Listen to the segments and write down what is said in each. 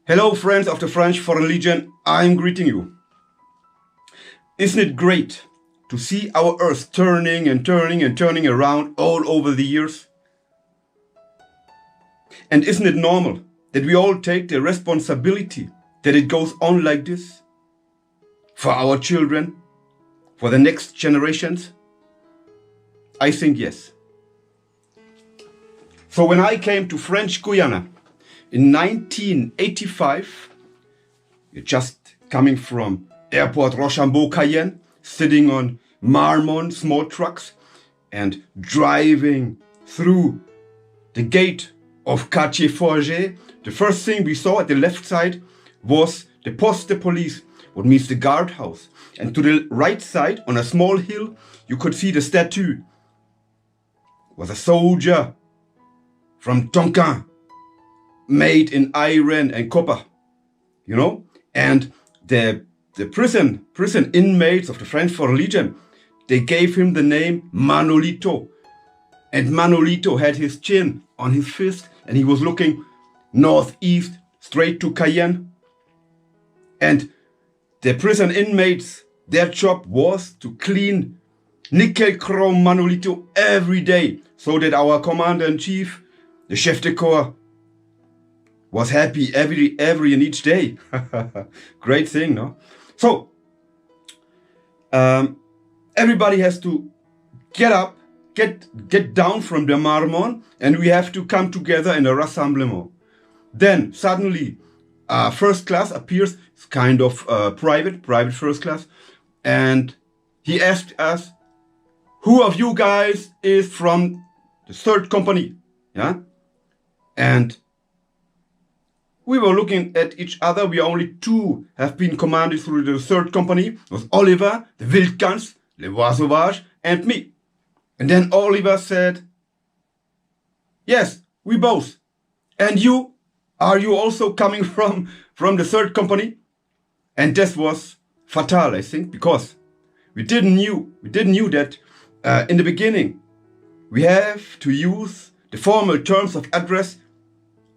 Hello friends of the French Foreign Legion, I'm greeting you. Isn't it great to see our Earth turning and turning and turning around all over the years? And isn't it normal that we all take the responsibility that it goes on like this? For our children? For the next generations? I think yes. So when I came to French Guiana in 1985, just coming from Airport Rochambeau Cayenne, sitting on Marmon small trucks and driving through the gate of Quartier Forget, the first thing we saw at the left side was the poste de police, what means the guardhouse. And to the right side, on a small hill, you could see the statue. It was a soldier from Tonkin, made in iron and copper, you know? And the prison inmates of the French Foreign Legion, they gave him the name Manolito. And Manolito had his chin on his fist and he was looking northeast, straight to Cayenne. And the prison inmates, their job was to clean nickel chrome Manolito every day so that our commander-in-chief, the chef de corps, was happy every and each day. Great thing, no? So, everybody has to get up, get down from the Marmon, and we have to come together in a rassemblement. Then, suddenly, first class appears, it's kind of private first class, and he asked us, who of you guys is from the third company? Yeah? And we were looking at each other. We only two have been commanded through the third company. It was Oliver, the Wildgans, Le Bois Sauvage, and me. And then Oliver said, yes, we both. And you? Are you also coming from the third company? And this was fatal, I think, because we didn't knew that in the beginning we have to use the formal terms of address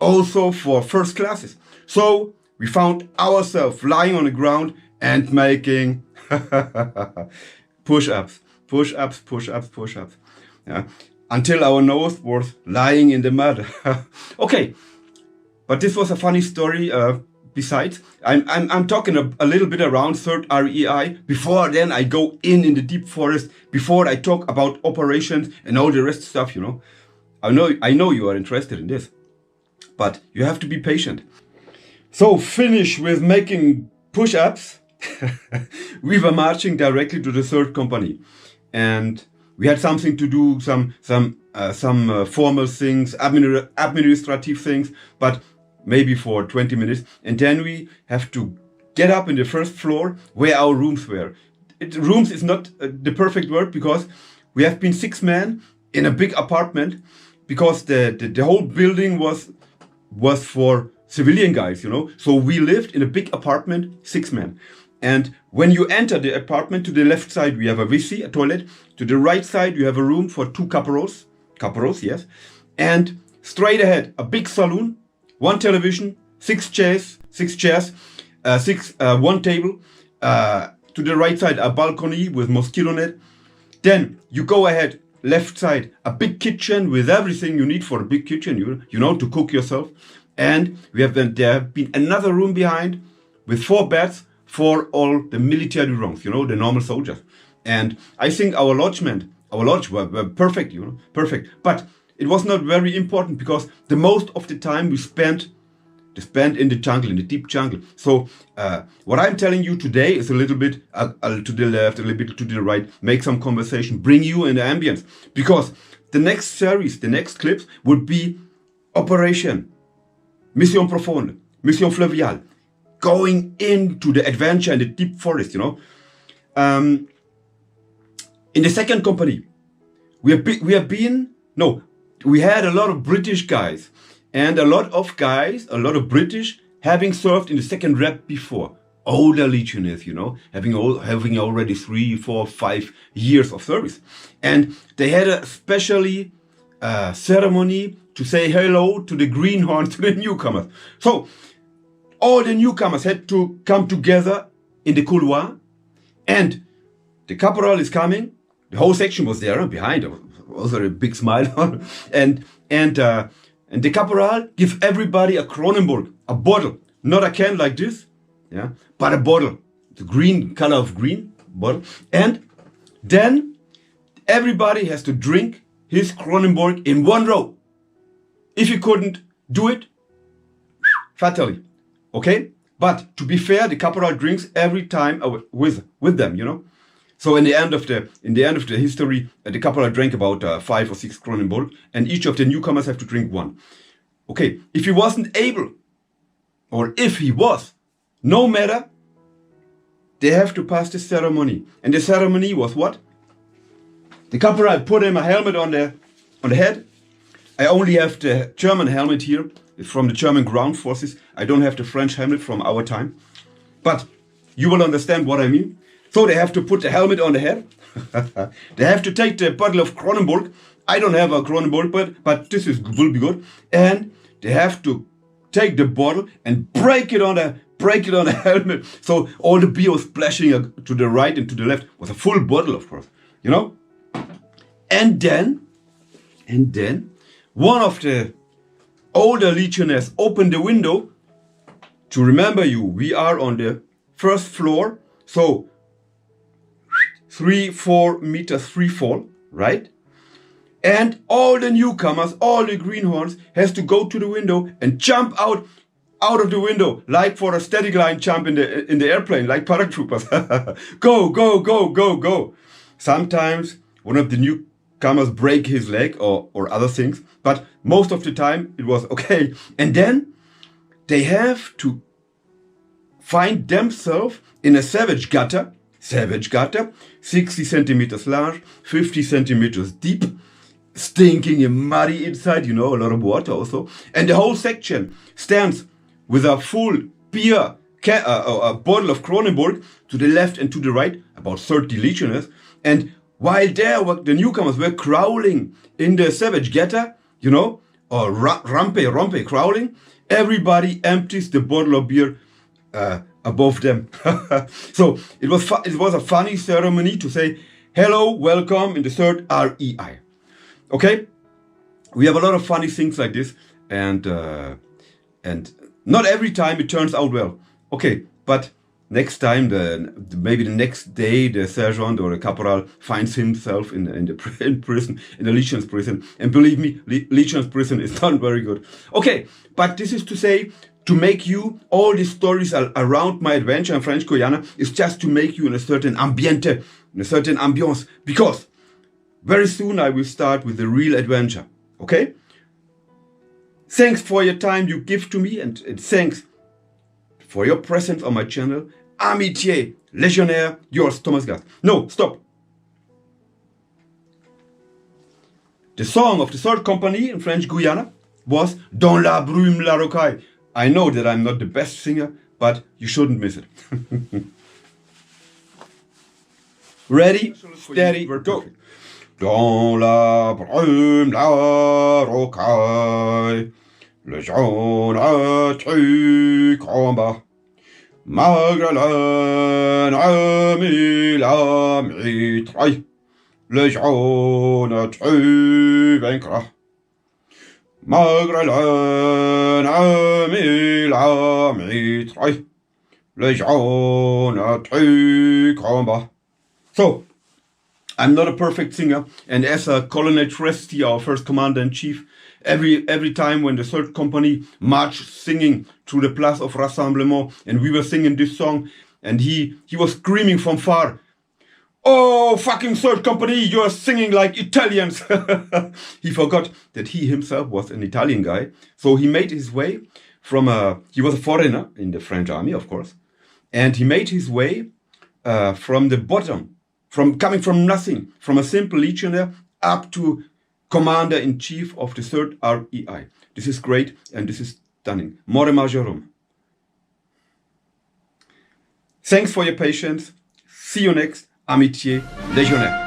also for first classes. So we found ourselves lying on the ground and making push-ups. Yeah. Until our nose was lying in the mud. Okay, but this was a funny story. Besides, I'm talking a little bit around third REI. Before then, I go in the deep forest. Before I talk about operations and all the rest stuff, you know. I know you are interested in this. But you have to be patient. So finish with making push-ups. We were marching directly to the third company, and we had something to do, some formal things, administrative things, but maybe for 20 minutes. And then we have to get up in the first floor where our rooms were. Rooms is not the perfect word because we have been 6 men in a big apartment because the whole building was for civilian guys, you know. So we lived in a big apartment, 6 men. And when you enter the apartment, to the left side, we have a WC, a toilet. To the right side, you have a room for 2 caparros, yes. And straight ahead, a big saloon, 1 television, 6 chairs, 1 table. To the right side, a balcony with mosquito net. Then you go ahead, left side, a big kitchen with everything you need for a big kitchen, you know, to cook yourself. And there have been another room behind with 4 beds for all the military ranks, you know, the normal soldiers. And I think our lodge were perfect, you know, perfect. But it was not very important because the most of the time we spent in the jungle, in the deep jungle. So what I'm telling you today is a little bit to the left, a little bit to the right, make some conversation, bring you in the ambience. Because the next series, the next clips would be Operation, Mission Profonde, Mission Fluviale, going into the adventure in the deep forest, you know. In the second company, we had a lot of British guys. And a lot of British, having served in the second rep before. Older legionnaires, you know, having already 3, 4, 5 years of service. And they had a specially ceremony to say hello to the greenhorn, to the newcomers. So all the newcomers had to come together in the couloir, and the caporal is coming. The whole section was there behind. There was a big smile on, and the caporal gives everybody a Kronenbourg, a bottle, not a can like this, yeah, but a bottle, the green color of green bottle, and then everybody has to drink his Kronenbourg in one row. If you couldn't do it, fatally, okay? But to be fair, the caporal drinks every time with them, you know. So in the end of the history, the caporal drank about 5 or 6 Kronenbourg, and each of the newcomers have to drink one. Okay, if he wasn't able, or if he was, no matter, they have to pass the ceremony. And the ceremony was what? The caporal put him a helmet on the head. I only have the German helmet here. It's from the German ground forces. I don't have the French helmet from our time. But you will understand what I mean. So they have to put the helmet on the head. They have to take the bottle of Kronenbourg. I don't have a Kronenbourg, but this will be good. And they have to take the bottle and break it on the helmet. So all the beer was splashing to the right and to the left. It was a full bottle, of course. You know? And then one of the older legionnaires opened the window to remember you. We are on the first floor. So 3-4 meters free fall, right? And all the newcomers, all the greenhorns, has to go to the window and jump out of the window, like for a static line jump in the airplane, like paratroopers. Go, go, go, go, go. Sometimes one of the newcomers break his leg or other things, but most of the time it was okay. And then they have to find themselves in a savage gutter, 60 centimeters large, 50 centimeters deep, stinking and muddy inside, you know, a lot of water also. And the whole section stands with a full beer, a bottle of Kronenbourg to the left and to the right, about 30 legionnaires. And while there, the newcomers were crawling in the savage gutter, you know, or rompe crawling, everybody empties the bottle of beer above them. So it was a funny ceremony to say, hello, welcome in the third REI. Okay? We have a lot of funny things like this, and not every time it turns out well. Okay, but next time, maybe the next day, the sergeant or the caporal finds himself in prison, in the Legion's prison. And believe me, Legion's prison is not very good. Okay, but this is to say, to make you, all these stories around my adventure in French Guiana is just to make you in a certain ambiente, in a certain ambiance. Because very soon I will start with the real adventure. Okay? Thanks for your time you give to me, and thanks for your presence on my channel. Amitié, Legionnaire, yours, Thomas Gast. No, stop. The song of the third company in French Guiana was Dans la brume la rocaille. I know that I'm not the best singer, but you shouldn't miss it. Ready, steady, go. Dans la brume la rocaille, le jaune a tu combat. Magdalene a mis la mitraille, le jaune tu vaincras. Magdalene a mis la mitraille, le jaune tu combat. So, I'm not a perfect singer, and as a Colonel Tresti, our first commander-in-chief, every time when the third company marched singing through the Place of Rassemblement, and we were singing this song, and he was screaming from far, "Oh, fucking third company, you're singing like Italians." He forgot that he himself was an Italian guy, so he made his way he was a foreigner in the French army, of course, and he made his way from the bottom, coming from nothing, from a simple legionnaire up to commander-in-chief of the 3rd REI. This is great, and this is stunning. Mortimer Jerome. Thanks for your patience. See you next. Amitié, Legionnaire.